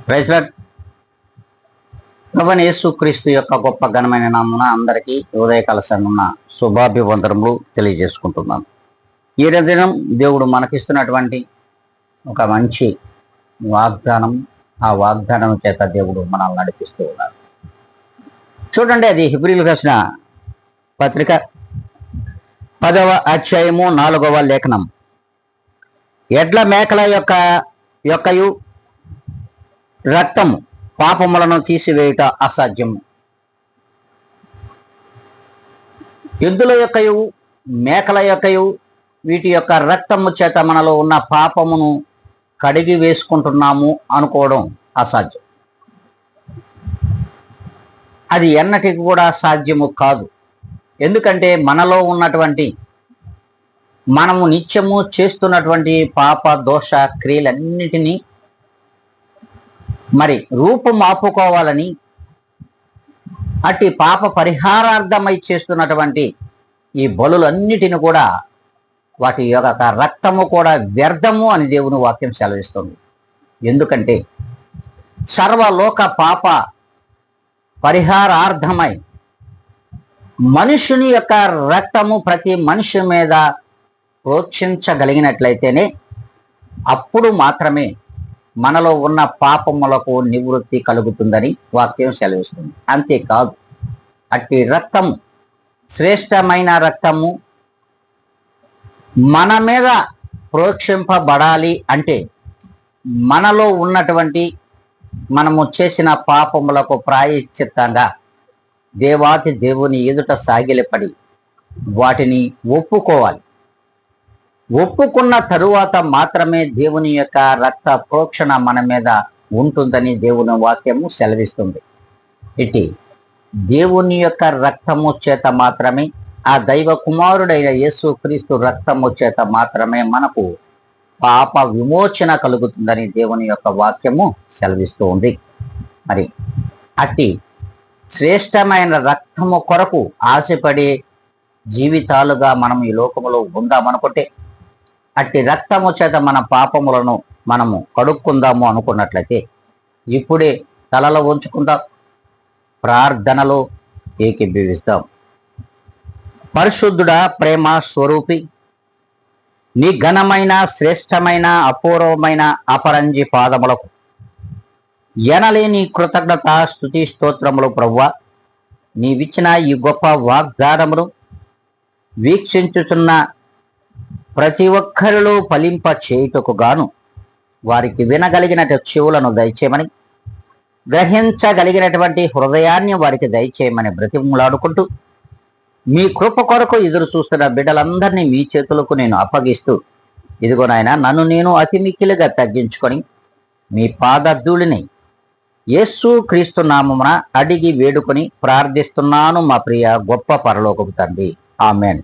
Praise lord. ప్రభువైన యేసుక్రీస్తు యొక్క గొప్ప ఘనమైన నామమున అందరికీ ఉదయకాల సమయమున శుభాభివందనములు తెలియజేసుకుంటున్నాను. ఈ దినం దేవుడు మనకిస్తున్నటువంటి ఒక మంచి వాగ్దానం, ఆ వాగ్దానం చేత దేవుడు మనల్ని నడిపిస్తూ ఉన్నారు. చూడండి, అది హెబ్రీయులకు రాసిన పత్రిక 10వ అధ్యాయము 4వ లేఖనం. ఎడ్ల మేకల యొక్కయు రక్తము పాపములను తీసివేయుట అసాధ్యము. ఎద్దుల యొక్కయు మేకల యొక్కయు వీటి యొక్క రక్తము చేత మనలో ఉన్న పాపమును కడిగి వేసుకుంటున్నాము అనుకోవడం అసాధ్యం. అది ఎన్నటికి కూడా సాధ్యము కాదు. ఎందుకంటే మనలో ఉన్నటువంటి మనము నిత్యము చేస్తున్నటువంటి పాప దోష క్రియలన్నిటినీ మరి రూపుమాపుకోవాలని, అట్టి పాప పరిహారార్థమై చేస్తున్నటువంటి ఈ బలులన్నిటిని కూడా వాటి యొక్క రక్తము కూడా వ్యర్థము అని దేవుని వాక్యం సెలవిస్తుంది. ఎందుకంటే సర్వలోక పాప పరిహారార్థమై మనుషుని యొక్క రక్తము ప్రతి మనిషి మీద ప్రోక్షించగలిగినట్లయితేనే అప్పుడు మాత్రమే మనలో ఉన్న పాపములకు నివృత్తి కలుగుతుందని వాక్యం సెలవిస్తుంది. అంతేకాదు, అట్టి రక్తము, శ్రేష్టమైన రక్తము మన మీద ప్రోక్షింపబడాలి అంటే మనలో ఉన్నటువంటి మనము చేసిన పాపములకు ప్రాయశ్చిత్తంగా దేవాతి దేవుని ఎదుట సాగిలపడి వాటిని ఒప్పుకోవాలి. ఒప్పుకున్న తరువాత మాత్రమే దేవుని యొక్క రక్త ప్రోక్షణ మన మీద ఉంటుందని దేవుని వాక్యము సెలవిస్తుంది. ఇటు దేవుని యొక్క రక్తము చేత మాత్రమే, ఆ దైవ కుమారుడైన యేసుక్రీస్తు రక్తము చేత మాత్రమే మనకు పాప విమోచన కలుగుతుందని దేవుని యొక్క వాక్యము సెలవిస్తూ ఉంది. మరి అట్టి శ్రేష్టమైన రక్తము కొరకు ఆశపడే జీవితాలుగా మనం ఈ లోకములో ఉందామనుకుంటే, అట్టి రక్తము చేత మన పాపములను మనము కడుక్కుందాము అనుకున్నట్లయితే ఇప్పుడే తలలో ఉంచుకుందాం, ప్రార్థనలో ఏకీభవిస్తాం. పరిశుద్ధుడా, ప్రేమ స్వరూపి, నీ ఘనమైన, శ్రేష్టమైన, అపూర్వమైన అపరంజి పాదములకు ఎనలేని కృతజ్ఞత, స్తుతి, స్తోత్రములు ప్రభువా. నీవిచ్చిన ఈ గొప్ప వాగ్దానమును వీక్షించుతున్న ప్రతి ఒక్కరిలో ఫలింప చేయుటకు గాను వారికి వినగలిగినట్టు చెవులను దయచేయమని, గ్రహించగలిగినటువంటి హృదయాన్ని వారికి దయచేయమని బ్రతిమలాడుకుంటూ, మీ కృప కొరకు ఎదురు చూస్తున్న బిడ్డలందరినీ మీ చేతులకు నేను అప్పగిస్తూ, ఇదిగో నాయన, నన్ను నేను అతి మిక్కిలిగా తగ్గించుకొని మీ పాదధూళిని యేసుక్రీస్తు నామమున అడిగి వేడుకొని ప్రార్థిస్తున్నాను మా ప్రియ గొప్ప పరలోకపు తండ్రి. ఆమేన్.